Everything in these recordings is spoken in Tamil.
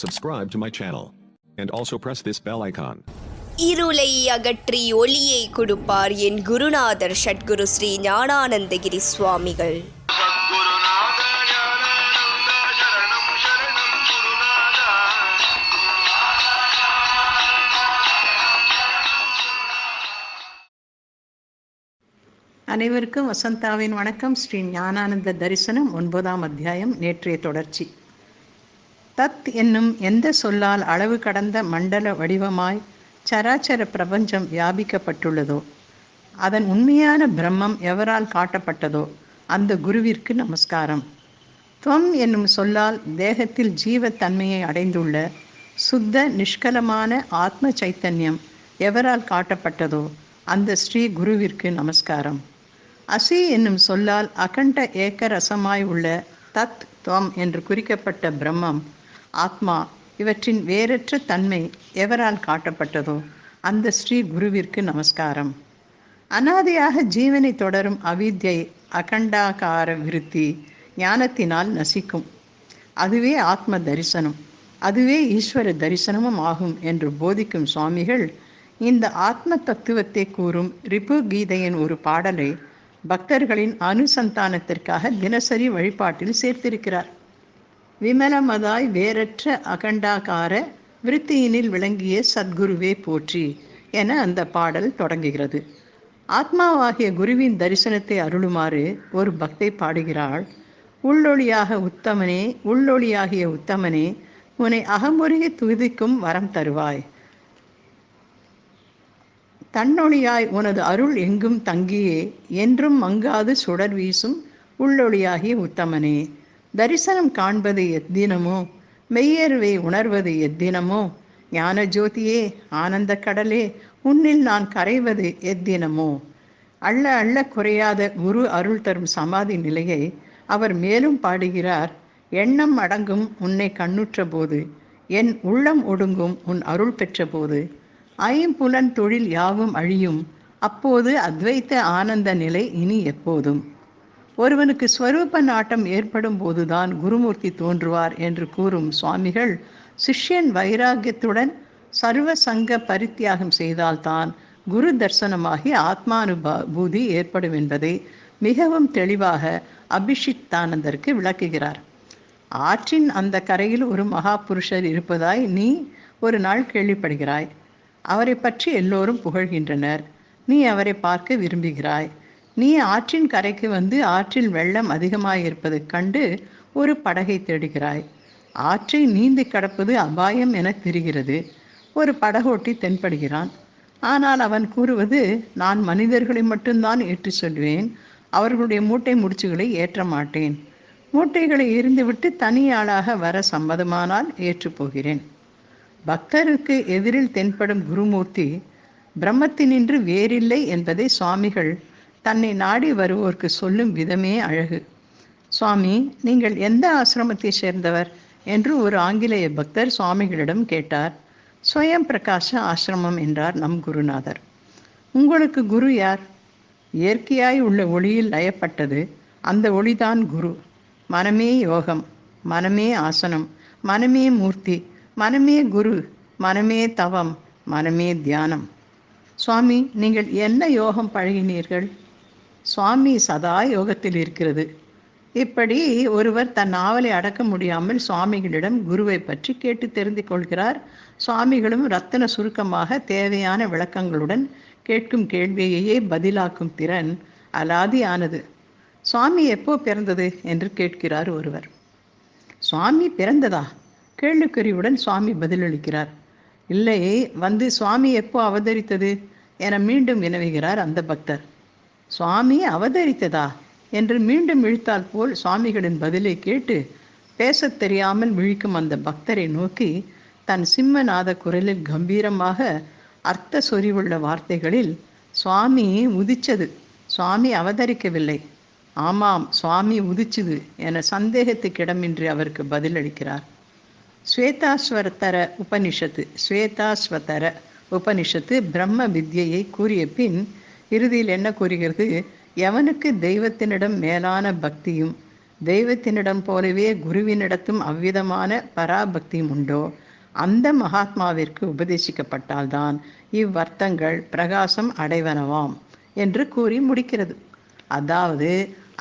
Subscribe to my channel. And also press this bell icon. இருளை அகற்றி ஒளியை கொடுப்பார் என் குருநாதர் ஷட்குரு ஸ்ரீ ஞானானந்தகிரி சுவாமிகள். அனைவருக்கும் வசந்தாவின் வணக்கம். ஸ்ரீ ஞானானந்த தரிசனம் 9ஆம் அத்தியாயம், நேற்றைய தொடர்ச்சி. தத் என்னும் எந்த சொல்லால் அளவு கடந்த மண்டல வடிவமாய் சராச்சர பிரபஞ்சம் வியாபிக்கப்பட்டுள்ளதோ, அதன் உண்மையான பிரம்மம் எவரால் காட்டப்பட்டதோ அந்த குருவிற்கு நமஸ்காரம். துவம் என்னும் சொல்லால் தேகத்தில் ஜீவத்தன்மையை அடைந்துள்ள சுத்த நிஷ்கலமான ஆத்ம சைத்தன்யம் எவரால் காட்டப்பட்டதோ அந்த ஸ்ரீ குருவிற்கு நமஸ்காரம். அசி என்னும் சொல்லால் அகண்ட ஏக்க ரசமாய் உள்ள தத் துவம் என்று குறிக்கப்பட்ட பிரம்மம், ஆத்மா இவற்றின் வேறற்ற தன்மை எவரால் காட்டப்பட்டதோ அந்த ஸ்ரீ குருவிற்கு நமஸ்காரம். அனாதியாக ஜீவனை தொடரும் அவித்யை அகண்டாகார விருத்தி ஞானத்தினால் நசிக்கும். அதுவே ஆத்ம தரிசனம், அதுவே ஈஸ்வர தரிசனமும் ஆகும் என்று போதிக்கும் சுவாமிகள் இந்த ஆத்ம தத்துவத்தை கூறும் ரிபு கீதையின் ஒரு பாடலை பக்தர்களின் அனுசந்தானத்திற்காக தினசரி வழிபாட்டில் சேர்த்திருக்கிறார். விமலமதாய் வேறற்ற அகண்டாகார விருத்தியினில் விளங்கிய சத்குருவே போற்றி என அந்த பாடல் தொடங்குகிறது. ஆத்மாவாகிய குருவின் தரிசனத்தை அருளுமாறு ஒரு பக்தை பாடுகிறாள். உள்ளொளியாக உத்தமனே, உள்ளொளியாகிய உத்தமனே, உன்னை அகமுருகி துதிக்கும் வரம் தருவாய். தன்னொழியாய் உனது அருள் எங்கும் தங்கியே என்றும் மங்காது சுடர் வீசும் உள்ளொளியாகிய உத்தமனே, தரிசனம் காண்பது எத்தினமோ, மெய்யருவை உணர்வது எத்தினமோ, ஞான ஜோதியே, ஆனந்த கடலே, உன்னில் நான் கரைவது எத்தினமோ. அள்ள அள்ள குறையாத குரு அருள் தரும் சமாதி நிலையை அவர் மேலும் பாடுகிறார். எண்ணம் அடங்கும் உன்னை கண்ணுற்ற போது, என் உள்ளம் ஒடுங்கும் உன் அருள் பெற்ற போது, ஐம்புலன் தொழில் யாவும் அழியும், அப்போது அத்வைத்த ஆனந்த நிலை இனி எப்போதும். ஒருவனுக்கு ஸ்வரூப நாட்டம் ஏற்படும் போதுதான் குருமூர்த்தி தோன்றுவார் என்று கூறும் சுவாமிகள், சிஷ்யன் வைராகியத்துடன் சர்வ சங்க பரித்தியாகம் செய்தால்தான் குரு தர்சனமாகி ஆத்மானுபூதி ஏற்படும் என்பதை மிகவும் தெளிவாக அபிஷித்தானந்தருக்கு விளக்குகிறார். ஆற்றின் அந்த கரையில் ஒரு மகா புருஷர் இருப்பதாய் நீ ஒரு நாள் கேள்விப்படுகிறாய். அவரை பற்றி எல்லோரும் புகழ்கின்றனர். நீ அவரை பார்க்க விரும்புகிறாய். நீ ஆற்றின் கரைக்கு வந்து ஆற்றில் வெள்ளம் அதிகமாயிருப்பதைக் கண்டு ஒரு படகை தேடுகிறாய். ஆற்றை நீந்தி கடப்பது அபாயம் என தெரிகிறது. ஒரு படகோட்டி தென்படுகிறான். ஆனால் அவன் கூறுவது, நான் மனிதர்களை மட்டும்தான் ஏற்றி சொல்வேன், அவர்களுடைய மூட்டை முடிச்சுகளை ஏற்ற மாட்டேன். மூட்டைகளை எரிந்துவிட்டு தனியாளாக வர சம்மதமானால் ஏற்று போகிறேன். பக்தருக்கு எதிரில் தென்படும் குருமூர்த்தி பிரம்மத்தினின்று வேறில்லை என்பதை சுவாமிகள் தன்னை நாடி வருவோருக்கு சொல்லும் விதமே அழகு. சுவாமி, நீங்கள் எந்த ஆசிரமத்தை சேர்ந்தவர் என்று ஒரு ஆங்கிலேய பக்தர் சுவாமிகளிடம் கேட்டார். ஸ்வயம் பிரகாச ஆசிரமம் என்றார் நம் குருநாதர். உங்களுக்கு குரு யார்? இயற்கையாய் உள்ள ஒளியில் லயப்பட்டது அந்த ஒளிதான் குரு. மனமே யோகம், மனமே ஆசனம், மனமே மூர்த்தி, மனமே குரு, மனமே தவம், மனமே தியானம். சுவாமி, நீங்கள் என்ன யோகம் பழகினீர்கள்? சுவாமி சதா யோகத்தில் இருக்கிறது. இப்படி ஒருவர் தன் நாவலை அடக்க முடியாமல் சுவாமிகளிடம் குருவை பற்றி கேட்டு தெரிந்து கொள்கிறார். சுவாமிகளும் ரத்தன சுருக்கமாக தேவையான விளக்கங்களுடன் கேட்கும் கேள்வியையே பதிலாக்கும் திறன் அலாதியானது. சுவாமி எப்போ பிறந்தது என்று கேட்கிறார் ஒருவர். சுவாமி பிறந்ததா? கேள்விக்குறியுடன் சுவாமி பதிலளிக்கிறார். இல்லை, வந்து சுவாமி எப்போ அவதரித்தது என மீண்டும் வினவுகிறார் அந்த பக்தர். சுவாமி அவதரித்ததா என்று மீண்டும் இழுத்தால் போல் சுவாமிகளின் பதிலை கேட்டு பேசத் தெரியாமல் விழிக்கும் அந்த பக்தரை நோக்கி தன் சிம்மநாத குரலில் கம்பீரமாக அர்த்த சொறிவுள்ள வார்த்தைகளில், சுவாமி உதிச்சது, சுவாமி அவதரிக்கவில்லை, ஆமாம் சுவாமி உதிச்சுது என சந்தேகத்துக்கிடமின்றி அவருக்கு பதிலளிக்கிறார். ஸ்வேதாஸ்வரத்தர உபனிஷத்து பிரம்ம வித்யை கூறிய பின் இறுதியில் என்ன கூறுகிறது? எவனுக்கு தெய்வத்தினிடம் மேலான பக்தியும் தெய்வத்தினிடம் போலவே குருவினிடத்தும் அவ்விதமான பராபக்தியும் உண்டோ அந்த மகாத்மாவிற்கு உபதேசிக்கப்பட்டால்தான் இவ்வர்த்தங்கள் பிரகாசம் அடைவனவாம் என்று கூறி முடிக்கிறது. அதாவது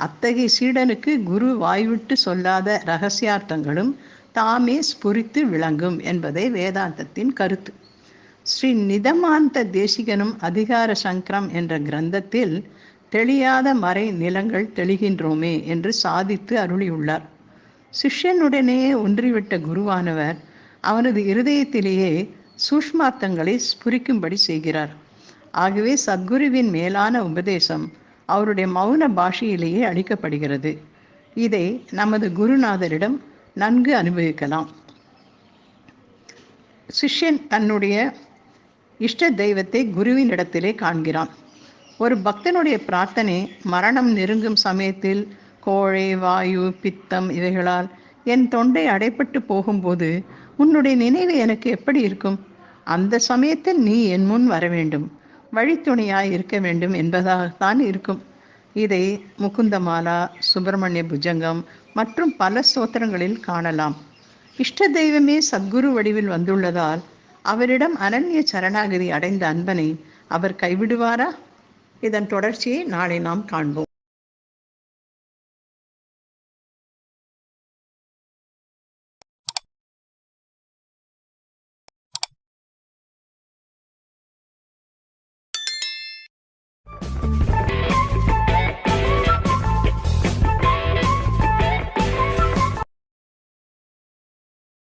அத்தகைய சீடனுக்கு குரு வாய்விட்டு சொல்லாத இரகசியார்த்தங்களும் தாமே ஸ்புரித்து விளங்கும் என்பதே வேதாந்தத்தின் கருத்து. ஸ்ரீ நிதமாந்த தேசிகனும் அதிகார சங்கரம் என்ற கிரந்தத்தில் தெளியாத மறை நிலங்கள் தெளிகின்றோமே என்று சாதித்து அருளியுள்ளார். சிஷ்யனுடனே ஒன்றிவிட்ட குருவானவர் அவனது இருதயத்திலேயே சூஷ்மார்த்தங்களை ஸ்புரிக்கும்படி செய்கிறார். ஆகவே சத்குருவின் மேலான உபதேசம் அவருடைய மௌன பாஷையிலேயே அளிக்கப்படுகிறது. இதை நமது குருநாதரிடம் நன்கு அனுபவிக்கலாம். சிஷ்யன் தன்னுடைய இஷ்ட தெய்வத்தை குருவின் இடத்திலே காண்கிறான். ஒரு பக்தனுடைய பிரார்த்தனை மரணம் நெருங்கும் சமயத்தில் கோழை, வாயு, பித்தம் இவைகளால் என் தொண்டை அடைப்பட்டு போகும்போது உன்னுடைய நினைவு எனக்கு எப்படி இருக்கும்? அந்த சமயத்தில் நீ என் முன் வர வேண்டும், வழித்துணையாய் இருக்க வேண்டும் என்பதாகத்தான் இருக்கும். இதை முகுந்தமாலா, சுப்பிரமணிய புஜங்கம் மற்றும் பல ஸ்தோத்திரங்களில் காணலாம். இஷ்ட தெய்வமே சத்குரு வடிவில் வந்துள்ளதால் அவரிடம் அனன்ய சரணாகதி அடைந்த அன்பனை அவர் கைவிடுவாரா? இதன் தொடர்ச்சியை நாளை நாம் காண்போம்.